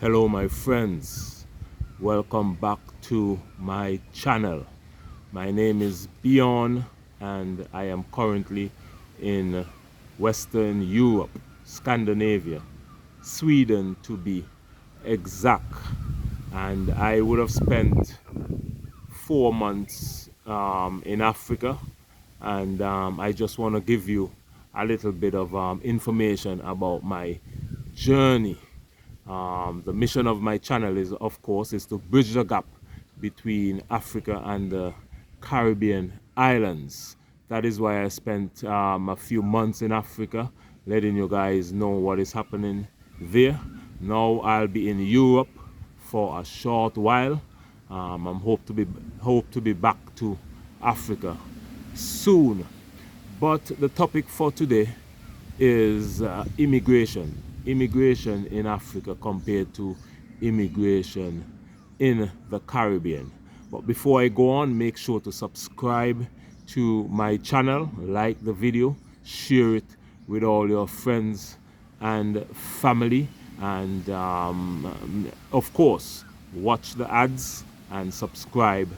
Hello my friends, welcome back to my channel. My name is Bjorn and I am currently in Western Europe, Scandinavia, Sweden to be exact. And I would have spent 4 months in Africa, and I just want to give you a little bit of information about my journey. The mission of my channel is, of course, is to bridge the gap between Africa and the Caribbean islands. That is why I spent a few months in Africa, letting you guys know what is happening there. Now I'll be in Europe for a short while. I'm hope to be back to Africa soon. But the topic for today is immigration in Africa compared to immigration in the Caribbean. But before I go on, make sure to subscribe to my channel, like the video, share it with all your friends and family, and of course watch the ads and subscribe.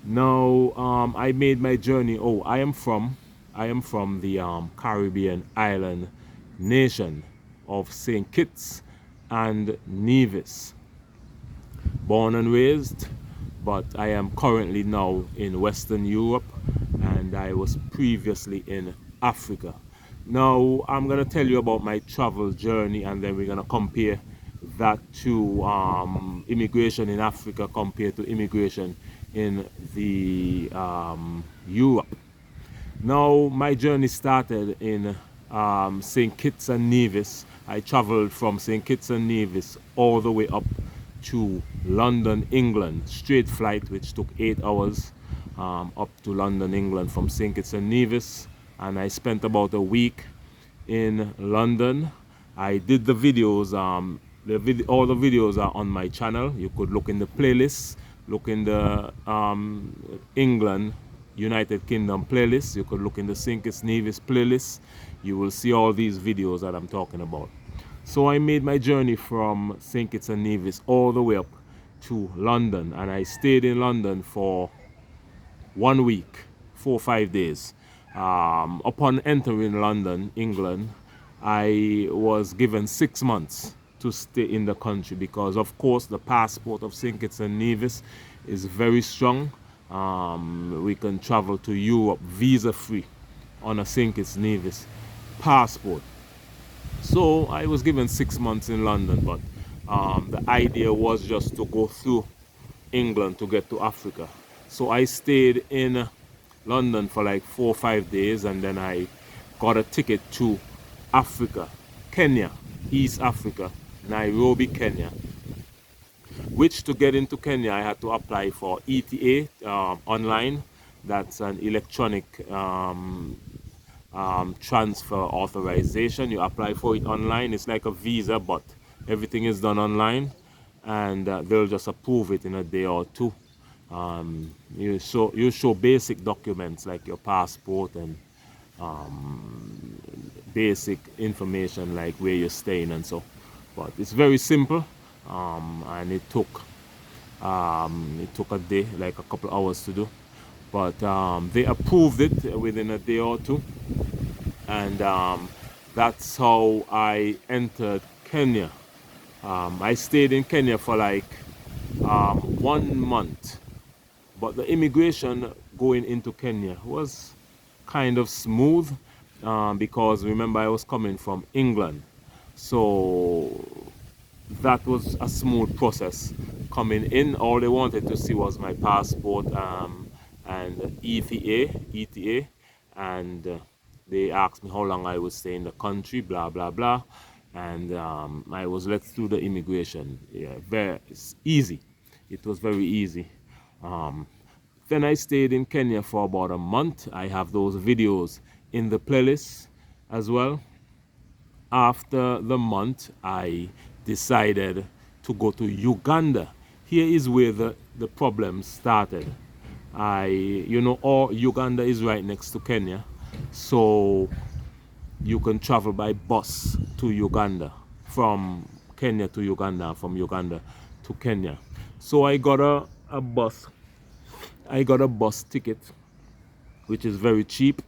Now I made my journey. I am from the Caribbean island nation of St. Kitts and Nevis. Born and raised, but I am currently now in Western Europe, and I was previously in Africa. Now I'm gonna tell you about my travel journey, and then we're gonna compare that to immigration in Africa compared to immigration in the Europe. Now my journey started in St. Kitts and Nevis. I traveled from St. Kitts and Nevis all the way up to London, England. Straight flight, which took 8 hours up to London, England from St. Kitts and Nevis. And I spent about a week in London. I did the videos. All the videos are on my channel. You could look in the playlist, look in the England, United Kingdom playlist. You could look in the St. Kitts Nevis playlist. You will see all these videos that I'm talking about. So I made my journey from St. Kitts and Nevis all the way up to London, and I stayed in London for 1 week, 4 or 5 days. Upon entering London, England, I was given 6 months to stay in the country because, of course, the passport of St. Kitts and Nevis is very strong. We can travel to Europe visa-free on a St. Kitts Nevis passport. So I was given 6 months in London, but the idea was just to go through England to get to Africa. So I stayed in London for like 4 or 5 days, and then I got a ticket to Africa, Kenya, East Africa, Nairobi, Kenya. Which, to get into Kenya, I had to apply for ETA online. That's an electronic transfer authorization. You apply for it online. It's like a visa, but everything is done online, and they'll just approve it in a day or two. You show basic documents like your passport and basic information like where you're staying and so. But it's very simple, and it took a day, like a couple hours to do. But they approved it within a day or two, and that's how I entered Kenya. I stayed in Kenya for like 1 month, but the immigration going into Kenya was kind of smooth because remember I was coming from England, so that was a smooth process coming in. All they wanted to see was my passport and ETA, and they asked me how long I would stay in the country, blah blah blah, and I was let through the immigration. Yeah, very easy. It was very easy. Then I stayed in Kenya for about a month. I have those videos in the playlist as well. After the month, I decided to go to Uganda. Here is where the problem started. Uganda is right next to Kenya, so you can travel by bus to Uganda. from Kenya to Uganda, from Uganda to Kenya. So I got a bus. I got a bus ticket, which is very cheap,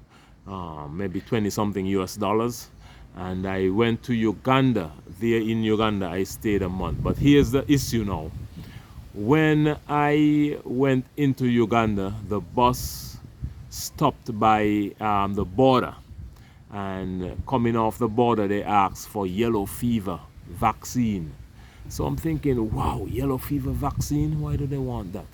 maybe 20 something US dollars. And I went to Uganda. There in Uganda, I stayed a month. But here's the issue now. When I went into Uganda, the bus stopped by the border. And coming off the border, they asked for yellow fever vaccine. So I'm thinking, wow, yellow fever vaccine? Why do they want that?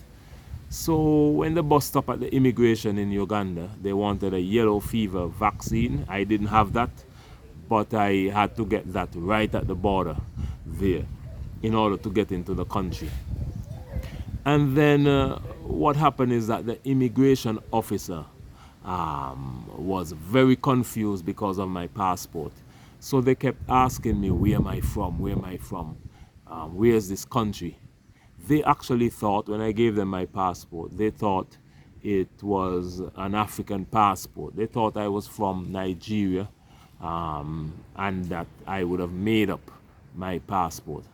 So when the bus stopped at the immigration in Uganda, they wanted a yellow fever vaccine. I didn't have that, but I had to get that right at the border there in order to get into the country. And then what happened is that the immigration officer was very confused because of my passport. So they kept asking me, where am I from? Where am I from? Where is this country? They actually thought, when I gave them my passport, they thought it was an African passport. They thought I was from Nigeria, and that I would have made up my passport.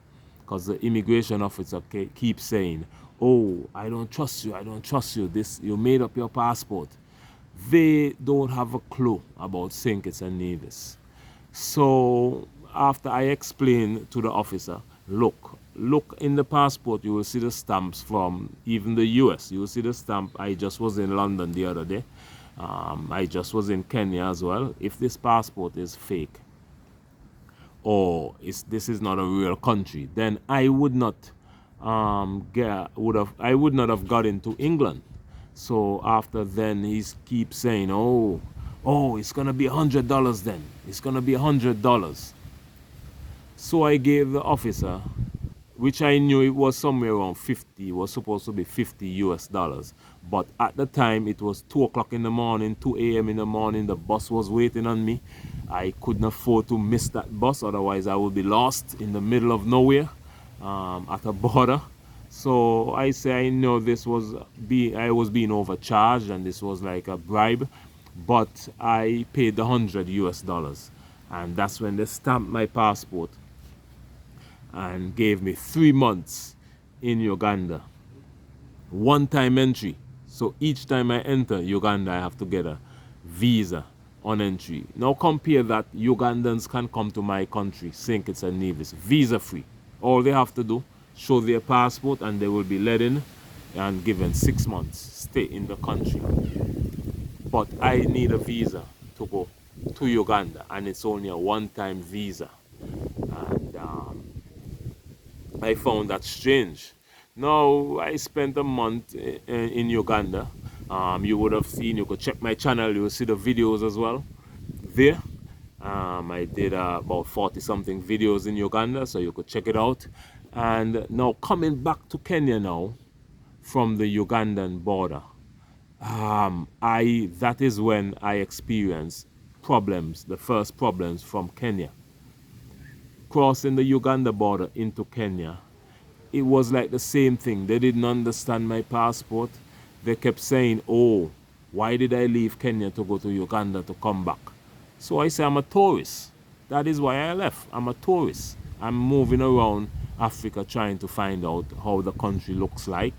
Because the immigration officer keeps saying, oh, I don't trust you, I don't trust you. You made up your passport. They don't have a clue about St. Kitts-Nevis. So after I explained to the officer, look in the passport, you will see the stamps from even the US. You will see the stamp. I just was in London the other day. I just was in Kenya as well. If this passport is fake, or this is not a real country, then I would not I would not have got into England. So after then, he keeps saying, oh, it's gonna be $100 then. It's gonna be $100. So I gave the officer, which I knew it was somewhere around 50, it was supposed to be 50 US dollars. But at the time, it was 2 o'clock in the morning, 2 a.m. in the morning, the bus was waiting on me. I couldn't afford to miss that bus, otherwise I would be lost in the middle of nowhere at a border. So I say I know I was being overcharged and this was like a bribe, but I paid the 100 US dollars. And that's when they stamped my passport and gave me 3 months in Uganda. One-time entry. So each time I enter Uganda, I have to get a visa on entry. Now compare that, Ugandans can come to my country, St. Kitts-Nevis, visa-free. All they have to do, show their passport, and they will be let in and given 6 months stay in the country. But I need a visa to go to Uganda, and it's only a one-time visa. And I found that strange. Now, I spent a month in Uganda. You would have seen, you could check my channel, you will see the videos as well there. I did about 40 something videos in Uganda, so you could check it out. And now coming back to Kenya now from the Ugandan border, that is when I experienced problems, the first problems from Kenya. Crossing the Uganda border into Kenya, it was like the same thing. They didn't understand my passport. They kept saying, oh, why did I leave Kenya to go to Uganda to come back? So I say, I'm a tourist. That is why I left. I'm a tourist. I'm moving around Africa trying to find out how the country looks like.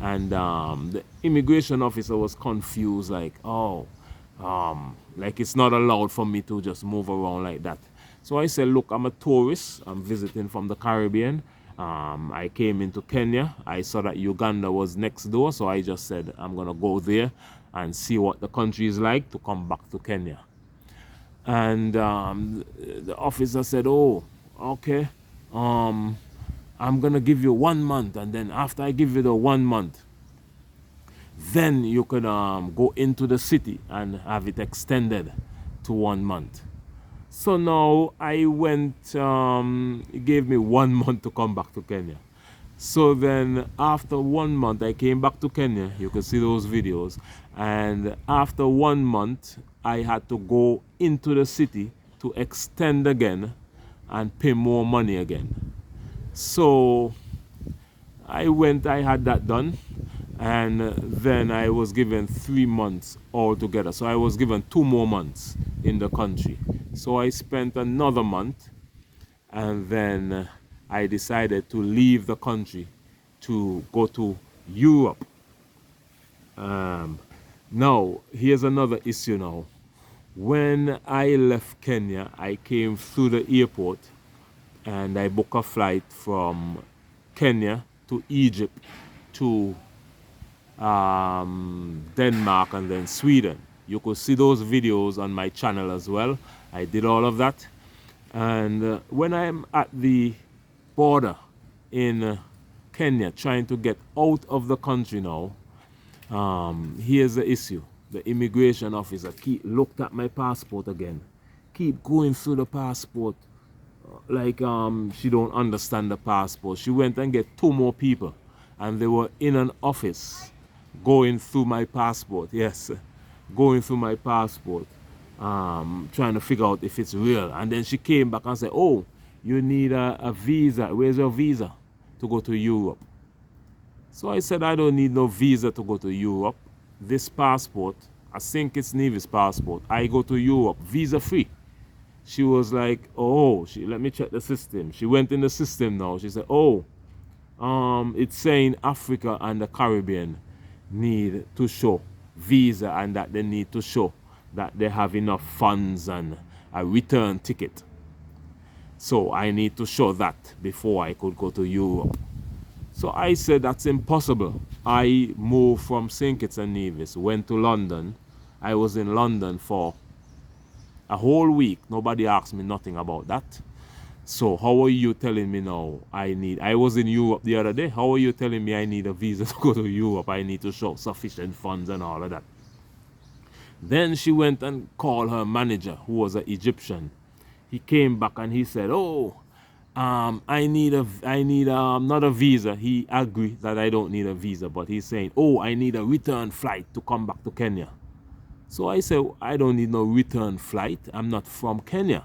And the immigration officer was confused, like, like it's not allowed for me to just move around like that. So I said, look, I'm a tourist. I'm visiting from the Caribbean. I came into Kenya. I saw that Uganda was next door, so I just said I'm gonna go there and see what the country is like to come back to Kenya. And the officer said, oh, okay, I'm gonna give you 1 month, and then after I give you the 1 month, then you can go into the city and have it extended to 1 month. So now I went, it gave me 1 month to come back to Kenya. So then after 1 month, I came back to Kenya. You can see those videos. And after 1 month, I had to go into the city to extend again and pay more money again. So I went, I had that done. And then I was given 3 months altogether. So I was given 2 more months in the country. So I spent another month. and then I decided to leave the country to go to Europe. Now, here's another issue now. When I left Kenya, I came through the airport and I booked a flight from Kenya to Egypt to Denmark and then Sweden. You could see those videos on my channel as well. I did all of that. And when I'm at the border in Kenya trying to get out of the country now, here's the issue. The immigration officer looked at my passport again. Keep going through the passport like she don't understand the passport. She went and get 2 more people and they were in an office going through my passport. Yes, going through my passport, trying to figure out if it's real. And then she came back and said, oh, you need a visa. Where's your visa to go to Europe? So I said, I don't need no visa to go to Europe. This passport, a St. Kitts-Nevis passport, I go to Europe visa free. She was like, oh, let me check the system. She went in the system now. She said, oh, it's saying Africa and the Caribbean need to show visa and that they need to show that they have enough funds and a return ticket. So I need to show that before I could go to Europe. So I said, that's impossible. I moved from St. Kitts and Nevis, went to London. I was in London for a whole week. Nobody asked me nothing about that. So how are you telling me now I was in Europe the other day. How are you telling me I need a visa to go to Europe? I need to show sufficient funds and all of that. Then she went and called her manager, who was an Egyptian. He came back and he said, oh, I need not a visa. He agreed that I don't need a visa, but he's saying, oh, I need a return flight to come back to Kenya. So I said, I don't need no return flight. I'm not from Kenya.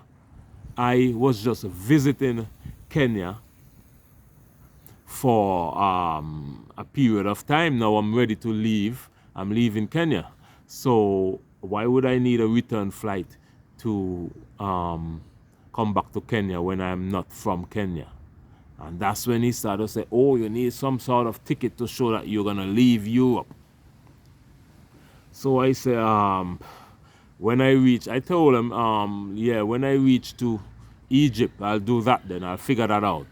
I was just visiting Kenya for a period of time. Now I'm ready to leave. I'm leaving Kenya. So why would I need a return flight to come back to Kenya when I'm not from Kenya? And that's when he started to say, oh, you need some sort of ticket to show that you're going to leave Europe. So I said, when I reach, I told him, yeah, when I reach to Egypt, I'll do that then. I'll figure that out.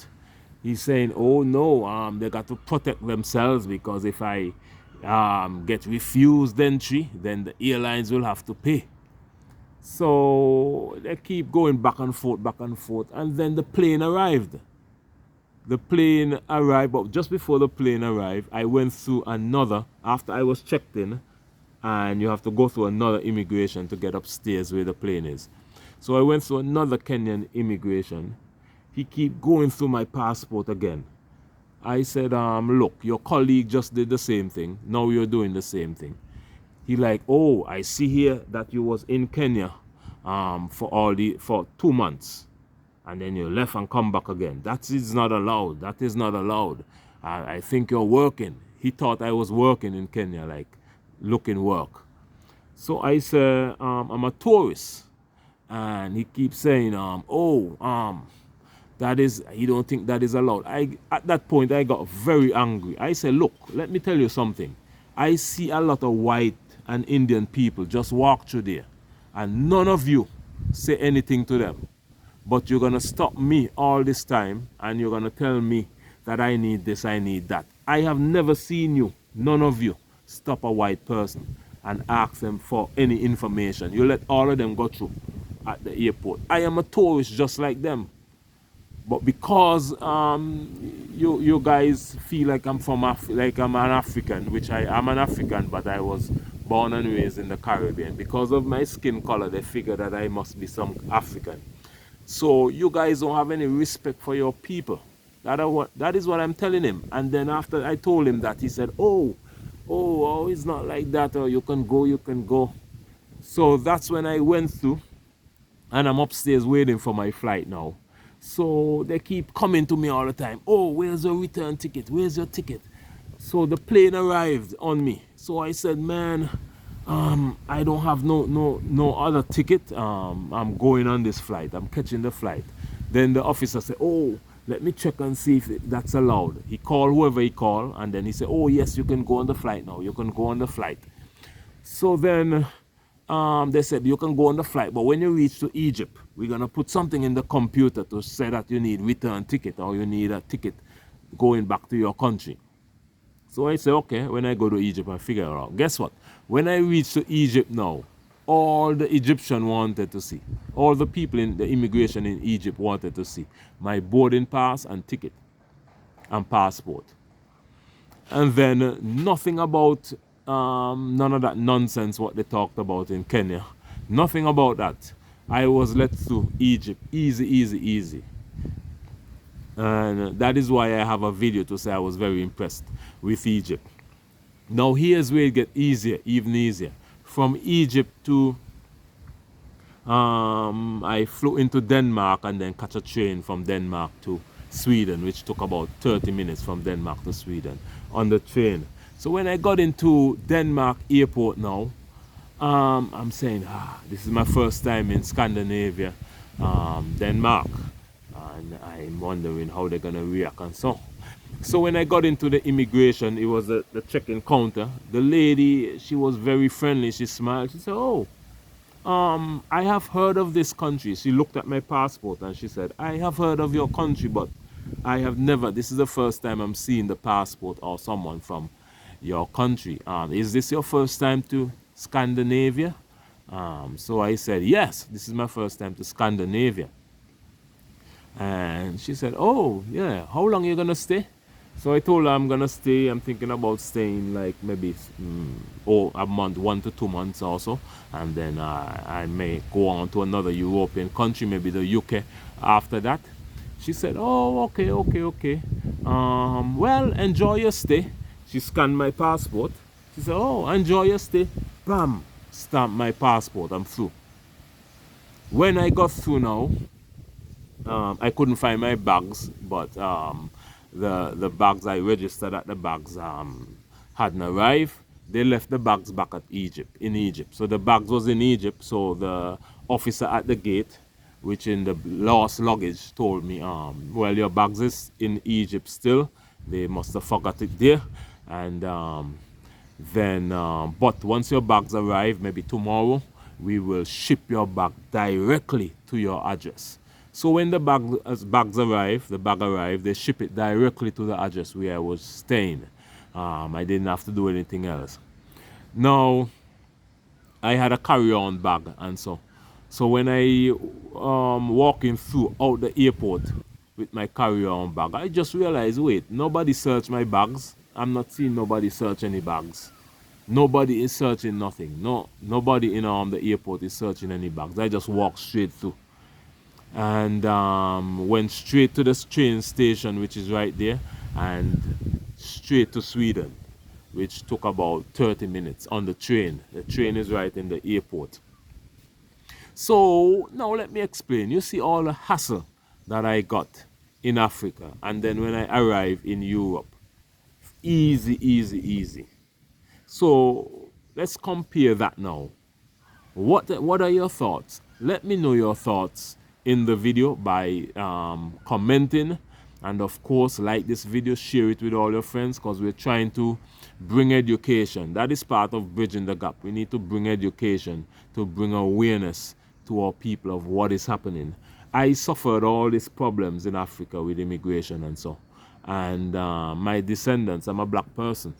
He's saying, oh, no, they got to protect themselves because if I get refused entry, then the airlines will have to pay. So they keep going back and forth, and then the plane arrived. The plane arrived, but just before the plane arrived, I went through another, after I was checked in, and you have to go through another immigration to get upstairs where the plane is. So I went through another Kenyan immigration. He keep going through my passport again. I said, look, your colleague just did the same thing. Now you're doing the same thing. He like, oh, I see here that you was in Kenya for 2 months. And then you left and come back again. That is not allowed. That is not allowed. I think you're working. He thought I was working in Kenya, like looking work. So I said, I'm a tourist. And he keeps saying, that is, he don't think that is allowed. At that point, I got very angry. I said, look, let me tell you something. I see a lot of white and Indian people just walk through there. And none of you say anything to them. But you're going to stop me all this time and you're going to tell me that I need this, I need that. I have never seen you, none of you, stop a white person and ask them for any information. You let all of them go through at the airport. I am a tourist just like them. But because you guys feel like I'm like I'm an African, which I am an African, but I was born and raised in the Caribbean. Because of my skin color, they figure that I must be some African. So you guys don't have any respect for your people. That is what I'm telling him. And then after I told him that, he said, oh, it's not like that. Or you can go. So that's when I went through, and I'm upstairs waiting for my flight now. So they keep coming to me all the time. Oh, where's your return ticket? Where's your ticket? So the plane arrived on me. So I said, man, I don't have no other ticket. I'm going on this flight. I'm catching the flight. Then the officer said, oh, let me check and see if that's allowed. He called whoever he called, and then he said, oh, yes, you can go on the flight now. You can go on the flight. So then they said, you can go on the flight, but when you reach to Egypt, we're going to put something in the computer to say that you need return ticket or you need a ticket going back to your country. So I say, okay, when I go to Egypt, I figure it out. Guess what? When I reach to Egypt now, all the Egyptian wanted to see, all the people in the immigration in Egypt wanted to see my boarding pass and ticket and passport. And then nothing about none of that nonsense what they talked about in Kenya. Nothing about that. I was let through Egypt. Easy, easy, easy. And that is why I have a video to say I was very impressed with Egypt. Now here's where it gets easier, even easier. From Egypt to, I flew into Denmark and then catch a train from Denmark to Sweden, which took about 30 minutes from Denmark to Sweden on the train. So when I got into Denmark airport now, I'm saying, this is my first time in Scandinavia, Denmark. And I'm wondering how they're going to react and so. So when I got into the immigration, it was the check-in counter. The lady, she was very friendly. She smiled. She said, oh, I have heard of this country. She looked at my passport and she said, I have heard of your country, but I have never, this is the first time I'm seeing the passport or someone from your country. Is this your first time to Scandinavia? So I said, yes, this is my first time to Scandinavia. And she said, oh, yeah, how long are you going to stay? So I told her I'm going to stay, I'm thinking about staying like maybe a month, 1 to 2 months also. And then I may go on to another European country, maybe the UK after that. She said, oh, okay. Well, enjoy your stay. She scanned my passport. She said, oh, enjoy your stay. Bam, stamp my passport, I'm through. When I got through now, I couldn't find my bags, but the bags I registered at the bags hadn't arrived. They left the bags back at in Egypt. So the bags was in Egypt, so the officer at the gate, which in the lost luggage, told me, well, your bags is in Egypt still. They must have forgot it there. And but once your bags arrive, maybe tomorrow, we will ship your bag directly to your address. So when the bags arrive, they ship it directly to the address where I was staying. I didn't have to do anything else. Now, I had a carry-on bag and so. So when I walking through out the airport with my carry-on bag, I just realized, wait, nobody searched my bags. I'm not seeing nobody search any bags. Nobody is searching nothing. Nobody in the airport is searching any bags. I just walked straight through. And went straight to the train station, which is right there, and straight to Sweden, which took about 30 minutes on the train. The train is right in the airport. So now let me explain. You see all the hassle that I got in Africa, and then when I arrive in Europe, easy. So let's compare that now. What are your thoughts? Let me know your thoughts in the video by commenting, and of course like this video, share it with all your friends, because we're trying to bring education. That is part of bridging the gap. We need to bring education to bring awareness to our people of what is happening. I suffered all these problems in Africa with immigration and so, and my descendants, I'm a black person,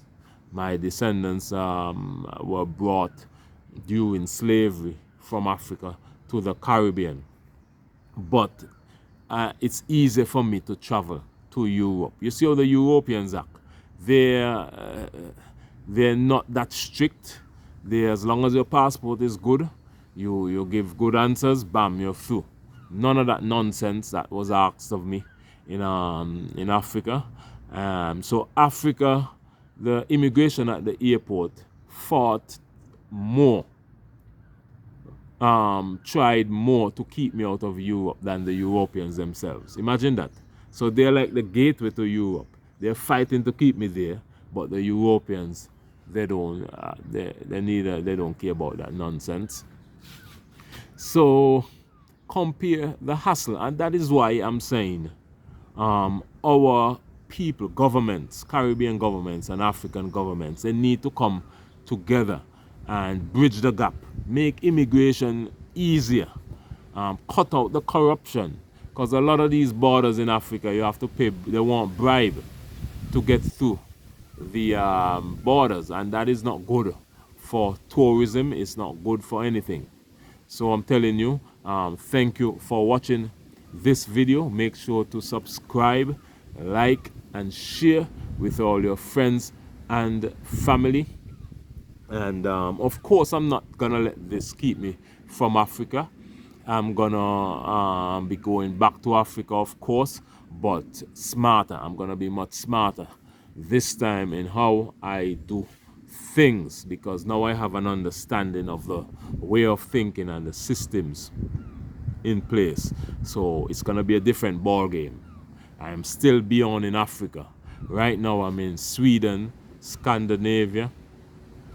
my descendants were brought during slavery from Africa to the Caribbean. But it's easy for me to travel to Europe. You see how the Europeans act. They're not that strict. As long as your passport is good, you give good answers, bam, you're through. None of that nonsense that was asked of me in Africa. So Africa, the immigration at the airport fought more. Tried more to keep me out of Europe than the Europeans themselves. Imagine that. So they're like the gateway to Europe. They're fighting to keep me there, but the Europeans, they don't care about that nonsense. So compare the hassle. And that is why I'm saying our people, governments, Caribbean governments and African governments, they need to come together and bridge the gap, make immigration easier, cut out the corruption, because a lot of these borders in Africa, you have to pay, they want bribe to get through the borders, and that is not good for tourism. It's not good for anything. So I'm telling you, thank you for watching this video. Make sure to subscribe, like, and share with all your friends and family. And of course, I'm not gonna let this keep me from Africa. I'm gonna be going back to Africa, of course, but smarter. I'm gonna be much smarter this time in how I do things, because now I have an understanding of the way of thinking and the systems in place. So it's gonna be a different ball game. I am still beyond in Africa. Right now I'm in Sweden, Scandinavia,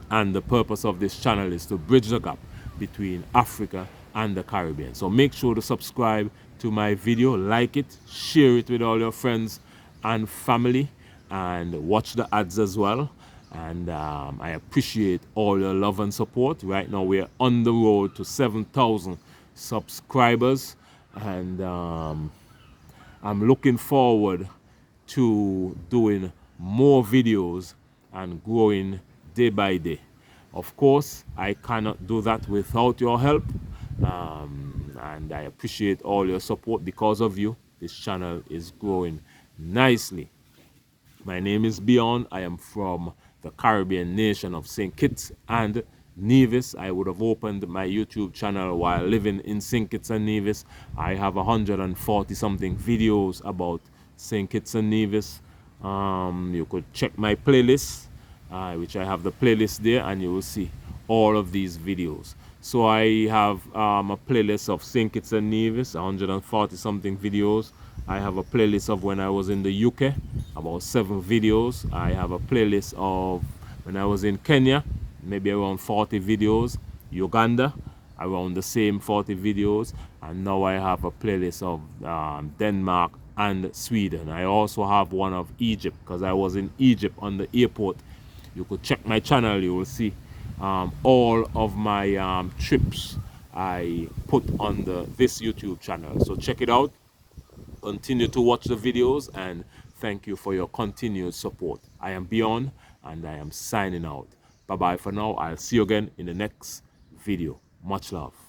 and the purpose of this channel is to bridge the gap between Africa and the Caribbean. So make sure to subscribe to my video, like it, share it with all your friends and family, and watch the ads as well. And I appreciate all your love and support. Right now we're on the road to 7,000 subscribers, and I'm looking forward to doing more videos and growing day by day. Of course, I cannot do that without your help, and I appreciate all your support. Because of you, this channel is growing nicely. My name is Bjorn. I am from the Caribbean nation of St. Kitts and Nevis. I would have opened my YouTube channel while living in St. Kitts and Nevis. I have 140 something videos about St. Kitts and Nevis. You could check my playlist, which I have the playlist there, and you will see all of these videos. So I have a playlist of St. Kitts and Nevis, 140 something videos. I have a playlist of when I was in the UK, about 7 videos. I have a playlist of when I was in Kenya, maybe around 40 videos. Uganda, around the same 40 videos. And now I have a playlist of Denmark and Sweden. I also have one of Egypt, because I was in Egypt on the airport. You could check my channel, you will see all of my trips I put on this YouTube channel. So check it out. Continue to watch the videos, and thank you for your continued support. I am Bjorn, and I am signing out. Bye bye for now. I'll see you again in the next video. Much love.